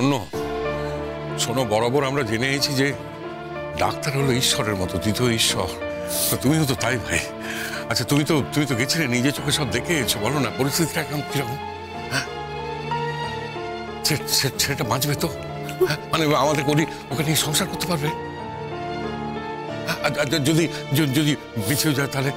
অনন্য, শোনো, বরাবর আমরা জেনে এসেছি যে ডাক্তার হলো ঈশ্বরের মতো, দ্বিতীয় ঈশ্বর। তুমিও তো তাই ভাই। আচ্ছা, তুমি তো গেছিলে, নিজে চোখে সব দেখে এসেছো, বলো না পরিস্থিতিটা এখন কিরকম? হ্যাঁ, সেটা বাঁচবে তো? মানে আমাদের ওকে নিয়ে সংসার করতে পারবে? যদি যদি বেঁচেও যায় তাহলে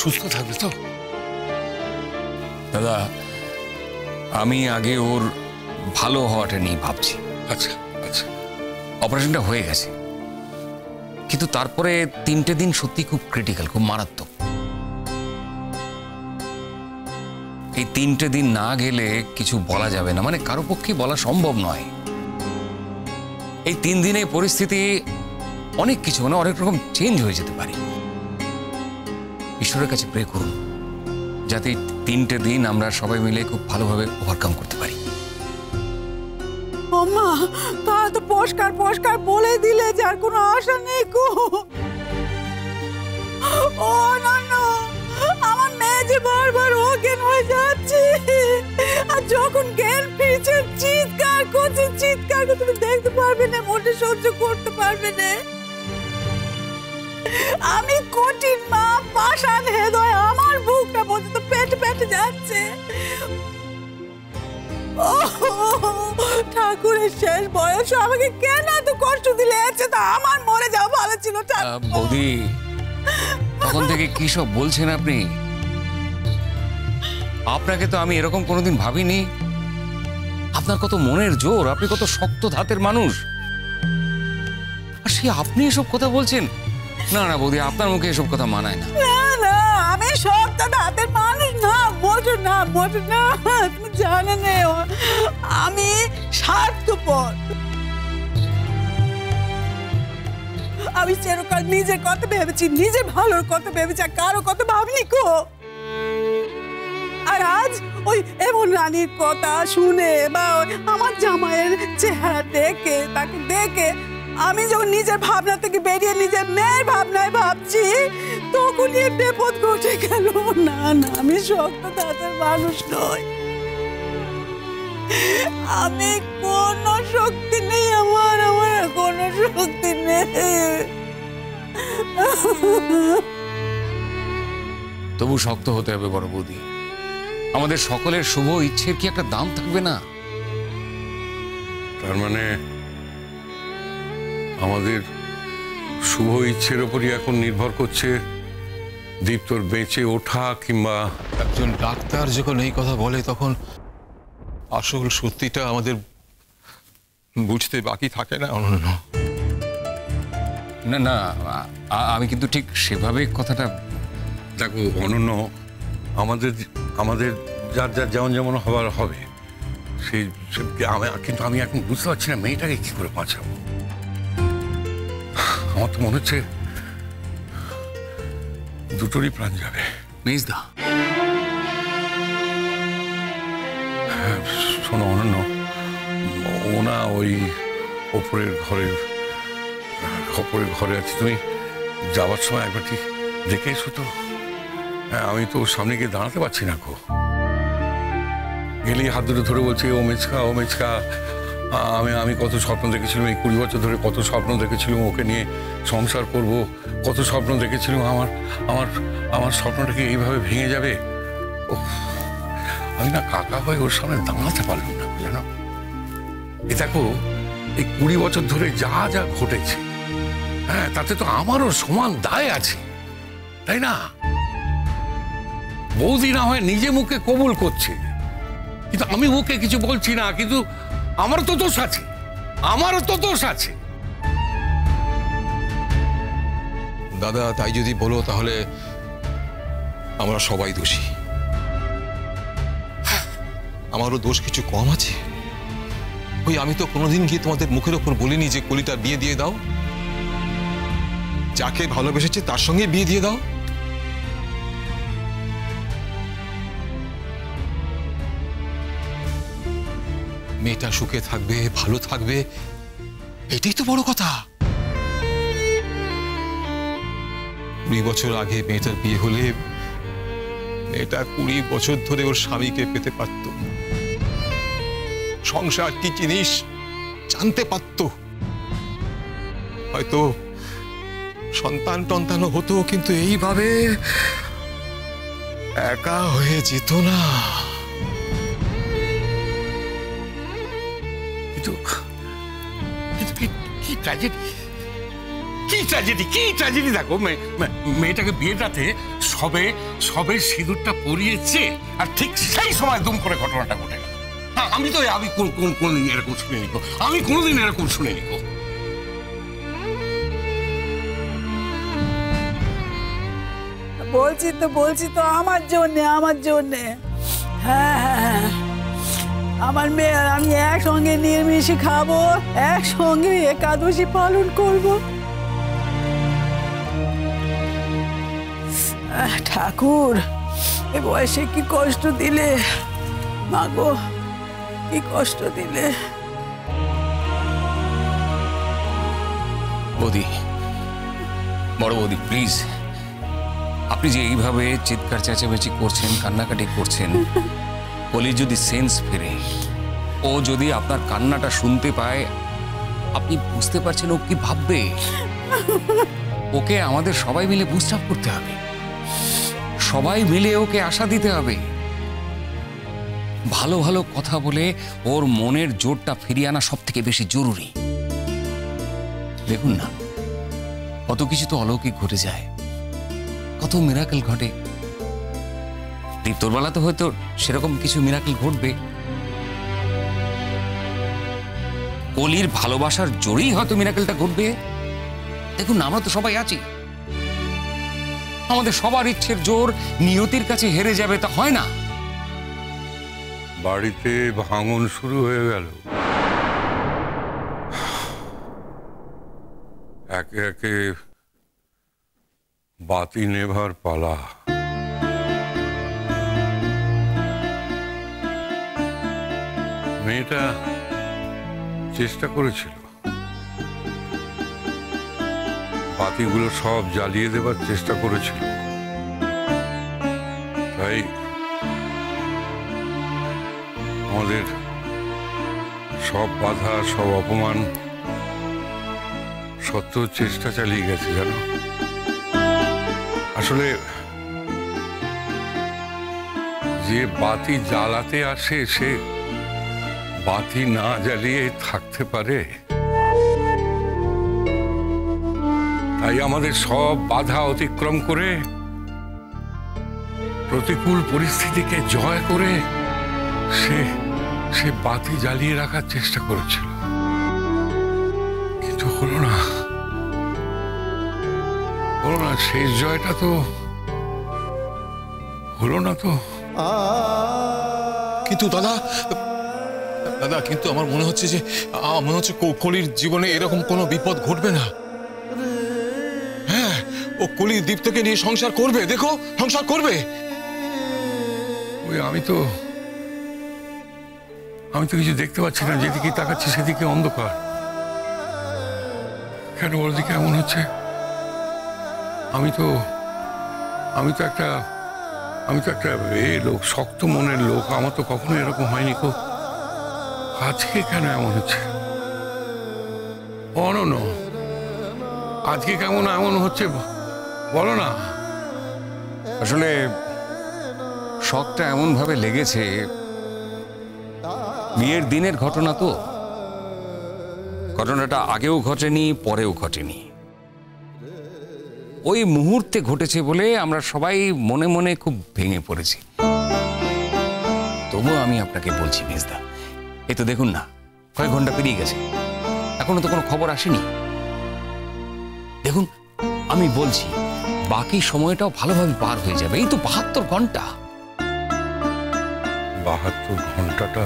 সুস্থ থাকবে তো? দাদা, আমি আগে ওর ভালো হওয়াটা নিয়ে ভাবছি। আচ্ছা আচ্ছা, অপারেশনটা হয়ে গেছে, কিন্তু তারপরে 3টে দিন সত্যি খুব ক্রিটিক্যাল, খুব মারাত্মক। এই 3টে দিন না গেলে কিছু বলা যাবে না, মানে কারো পক্ষে বলা সম্ভব নয়। এই 3 দিনে পরিস্থিতি অনেক কিছু, মানে অনেক রকম চেঞ্জ হয়ে যেতে পারে। ঈশ্বরের কাছে প্রে করুন যাতে 3টে দিন আমরা সবাই মিলে খুব ভালোভাবে ওভারকাম করতে পারি। মা, তারা তো পরিষ্কার পরিষ্কার বলে দিলে যে আর কোনো আশা নেই গো। ও না না, আমার মেয়ে যে বারবার অজ্ঞান হয়ে যাচ্ছে, আর যখন জ্ঞান ফিরছে চিৎকার করছে, তুমি দেখতে পারবে না, মোটে সহ্য করতে পারবে না। আমি কঠিন মা, পাষাণ হৃদয়, আমার বুকটা পর্যন্ত পেটে যাচ্ছে। ঠাকুরের শেষ বয়স আমাকে কেন এত কষ্ট দিলে? আছে তা আমার মরে যাওয়া ভালো ছিল। বৌদি, তখন থেকে কি সব বলছেন আপনি? আপনাকে তো আমি এরকম কোনোদিন ভাবিনি। আপনার কত মনের জোর, আপনি কত শক্ত ধাতের মানুষ, আর সে আপনি এসব কথা বলছেন? না না বৌদি, আপনার মুখে এসব কথা মানায় না। না, আমি শক্ত ধাতের মানুষ না, মোটে না। তুমি জানো না, আমি স্বার্থপর। আমি চিরকাল নিজের কথা ভেবেছি, নিজের ভালোর কথা ভেবেছি, আর কারো কথা ভাবিনি গো। আর আজ ওই এমন রানীর কথা শুনে বা আমার জামাইয়ের চেহারা দেখে, তাকে দেখে আমি যখন নিজের ভাবনা থেকে বেরিয়ে নিজের মেয়ের ভাবনায় ভাবছি, তখনই বিপদ ঘটে গেল। না, আমি শক্ত ধাতের মানুষ নই। আমি কোনো শক্তি নেই, আমার কোনো শক্তি নেই। তবু শক্ত হতে হবে বড় বৌদি। আমাদের সকলের শুভ ইচ্ছের কি একটা দাম থাকবে না? তার মানে আমাদের শুভ ইচ্ছের উপরই এখন নির্ভর করছে দীপ্তর বেঁচে ওঠা, কিংবা একজন ডাক্তার যখন এই কথা বলে তখন আসল সত্যিটা আমাদের বুঝতে বাকি থাকে না অনন্য? না না, আমি কিন্তু ঠিক সেভাবে কথাটা। দেখো অনন্য, আমাদের যার যেমন হবার হবে, কিন্তু আমি এখন বুঝতে পারছি না মেয়েটাকে কি করে বাঁচাবো। আমার তো মনে হচ্ছে দুটোরই প্রাণ যাবে। মেজদা, হ্যাঁ শোনো অনন্য, ওনা ওই ওপরের ঘরে আছে, তুমি যাওয়ার সময় একবার ঠিক দেখে এসো তো। হ্যাঁ, আমি তো সামনে গিয়ে দাঁড়াতে পারছি না গো। গেলেই হাত দুটো ধরে বলছে ও মেচকা। আমি কত স্বপ্ন দেখেছিলাম, এই 20 বছর ধরে কত স্বপ্ন দেখেছিলাম ওকে নিয়ে সংসার করব, কত স্বপ্ন দেখেছিলাম। আমার স্বপ্নটাকে এইভাবে ভেঙে যাবে? আমি না কাকা হয়ে ওর সামনে দাঁড়াতে পারলাম না, জানো। এ দেখো, এই 20 বছর ধরে যা ঘটেছে, হ্যাঁ, তাতে তো আমারও সমান দায় আছে, তাই না? বৌদি না হয় নিজে মুখে কবুল করছে, কিন্তু আমি মুখে কিছু বলছি না, কিন্তু আমারও তো দোষ আছে। দাদা, তাই যদি বলো তাহলে আমরা সবাই দোষী। আমারও দোষ কিছু কম আছে? ওই আমি তো কোনোদিন গিয়ে তোমাদের মুখের ওপর বলিনি যে কলিটার বিয়ে দিয়ে দাও, যাকে ভালোবেসেছে তার সঙ্গে বিয়ে দিয়ে দাও। মেয়েটা সুখে থাকবে, ভালো থাকবে, এটাই তো বড় কথা। 20 বছর আগে মেয়েটার বিয়ে হলে মেয়েটা 20 বছর ধরে ওর স্বামীকে পেতে পারত। সংসার কি জিনিস জানতে পারত, হয়তো সন্তান টন্তানও হতো, কিন্তু এইভাবে একা হয়ে যেত না। কিন্তু কিন্তু কি ট্র্যাজেডি, কি ট্র্যাজেডি, কি ট্র্যাজেডি! দেখো মেয়েটাকে বিয়েটাতে সবে সবে সিঁদুরটা পরিয়েছে, আর ঠিক সেই সময় দুম করে ঘটনাটা ঘটে গেল। আমি কোনোদিন এরকম শুনিনি গো, আমি কোনোদিন এরকম শুনিনি গো। বলছি তো আমার জন্যে। হ্যাঁ হ্যাঁ, আমার মেয়ে আর আমি একসঙ্গে নিরামিষে খাবো, একসঙ্গে একাদশী পালন করব। ঠাকুর, এ বয়সে কি কষ্ট দিলে মা গো, কি কষ্ট দিলে। বৌদি, বড় বৌদি, প্লিজ, আপনি যে এইভাবে চিৎকার চেঁচামেচি করছেন, কান্নাকাটি করছেন, বলি যদি সেন্স ফেরে, ও যদি আপনার কান্নাটা শুনতে পায়, আপনি বুঝতে পারছেন ও কি ভাববে? ওকে আমাদের সবাই মিলে বুস্ট আপ করতে হবে, সবাই মিলে ওকে আশা দিতে হবে, ভালো ভালো কথা বলে ওর মনের জোরটা ফিরিয়ে আনা সব থেকে বেশি জরুরি। দেখুন না, কত কিছু তো অলৌকিক ঘটে যায়, কত মিরাকেল ঘটে। দীপ্তর বেলাতে হয়তো সেরকম কিছু মিরাকেল ঘটবে, কলির ভালোবাসার জোরেই হয়তো মিরাকেলটা ঘটবে। দেখুন, আমরা তো সবাই আছি, আমাদের সবার ইচ্ছের জোর নিয়তির কাছে হেরে যাবে তা হয় না। বাড়িতে ভাঙন শুরু হয়ে গেল, একে একে বাতি নেভার পালা। মেয়েটা চেষ্টা করেছিল, বাতিগুলো সব জ্বালিয়ে দেবার চেষ্টা করেছিল, তাই আমাদের সব বাধা, সব অপমান সত্ত্বেও চেষ্টা চালিয়ে গেছে, জানো। আসলে যে বাতি জ্বালাতে আসে সে বাতি না জ্বালিয়ে থাকতে পারে? তাই আমাদের সব বাধা অতিক্রম করে, প্রতিকূল পরিস্থিতিকে জয় করে সে বাতি জ্বালিয়ে রাখার চেষ্টা করেছিল, কিন্তু হলো না। শেষ জয়টা তো হলো না তো। কিন্তু দাদা, কিন্তু আমার মনে হচ্ছে যে কলির জীবনে এরকম কোনো বিপদ ঘটবে না। হ্যাঁ, ও কলি দীপ্তকে নিয়ে সংসার করবে, দেখো সংসার করবে। ওই আমি তো কিছু দেখতে পাচ্ছি না, যেদিকে তাকাচ্ছি সেদিকে অন্ধকার। কেন ওর দিকে এমন হচ্ছে? আমি তো একটা লোক, শক্ত মনের লোক, আমার তো কখনো এরকম হয়নি। আজকে কেন এমন হচ্ছে? অনন্য, আজকে কেমন এমন হচ্ছে বলো না। আসলে শখটা এমন ভাবে লেগেছে, বিয়ের দিনের ঘটনা তো, ঘটনাটা আগেও ঘটেনি, পরেও ঘটেনি, ওই মুহূর্তে ঘটেছে বলে আমরা সবাই মনে মনে খুব ভেঙে পড়েছি। তবুও আমি আপনাকে বলছি মেজদা, এই তো দেখুন না, কয়েক ঘন্টা পেরিয়ে গেছে, এখনো তো কোনো খবর আসেনি। দেখুন, আমি বলছি বাকি সময়টাও ভালোভাবে পার হয়ে যাবে। এই তো 72 ঘন্টা। 72 ঘন্টাটা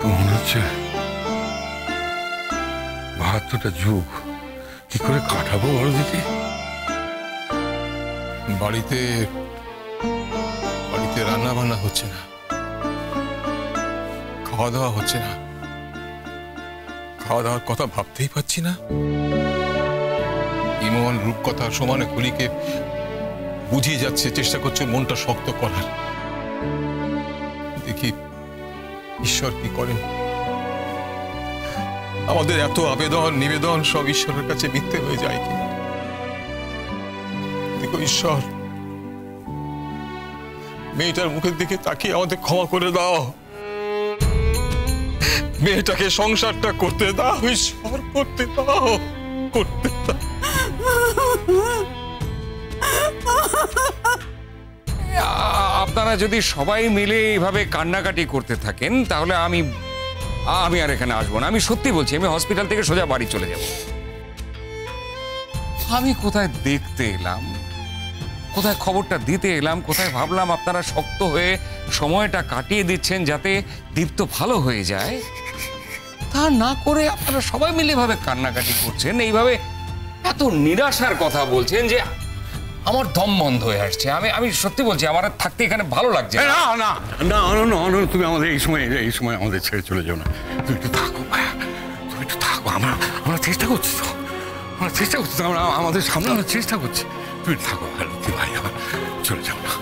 মনে হচ্ছে 72টা যুগ কি করে কাটাবো বলো দিদি? বাড়িতে রান্না বান্না হচ্ছে না, খাওয়া দাওয়া হচ্ছে না, খাওয়া দাওয়ার কথা ভাবতেই পাচ্ছি না। ইমন রূপকথার সমানে কলিকে বুঝিয়ে যাচ্ছে, চেষ্টা করছে মনটা শক্ত করার। দেখি ঈশ্বর কি করেন। আমাদের এত আবেদন নিবেদন সব ঈশ্বরের কাছে মিথ্যে হয়ে যায় কি? দেখো ঈশ্বর, মেয়েটার মুখের দিকে তাকিয়ে আমাদের ক্ষমা করে দাও। মেয়েটাকে সংসারটা করতে দাও ঈশ্বর, করতে দাও, করতে দাও। আপনারা যদি সবাই মিলে এইভাবে কান্নাকাটি করতে থাকেন তাহলে আমি আর এখানে আসবো না। আমি সত্যি বলছি, আমি হসপিটাল থেকে সোজা বাড়ি চলে যাব। আমি কোথায় দেখতে এলাম, কোথায় খবরটা দিতে এলাম, কোথায় ভাবলাম আপনারা শক্ত হয়ে সময়টা কাটিয়ে দিচ্ছেন যাতে দীপ্ত ভালো হয়ে যায়, তা না করে আপনারা সবাই মিলে এভাবে কান্নাকাটি করছেন, এইভাবে এত নিরাশার কথা বলছেন যে আমার দম বন্ধ হয়ে আসছে। আমি সত্যি বলছি, আমার আর থাকতে এখানে ভালো লাগছে না। না না না না, তুমি আমাদের এই সময় আমাদের ছেড়ে চলে যাও না। তুমি একটু থাকো ভাইয়া, তুমি একটু থাকো। আমরা চেষ্টা করছি তো, আমরা আমাদের সামলানোর চেষ্টা করছি। তুমি একটু থাকো ভালো ভাই, আমার চলে যাও না।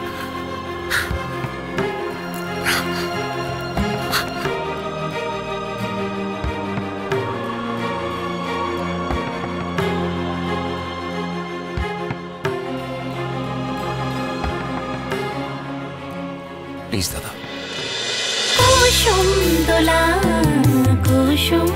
প্লিজ দাদা। কুসুম দোলা কুসুম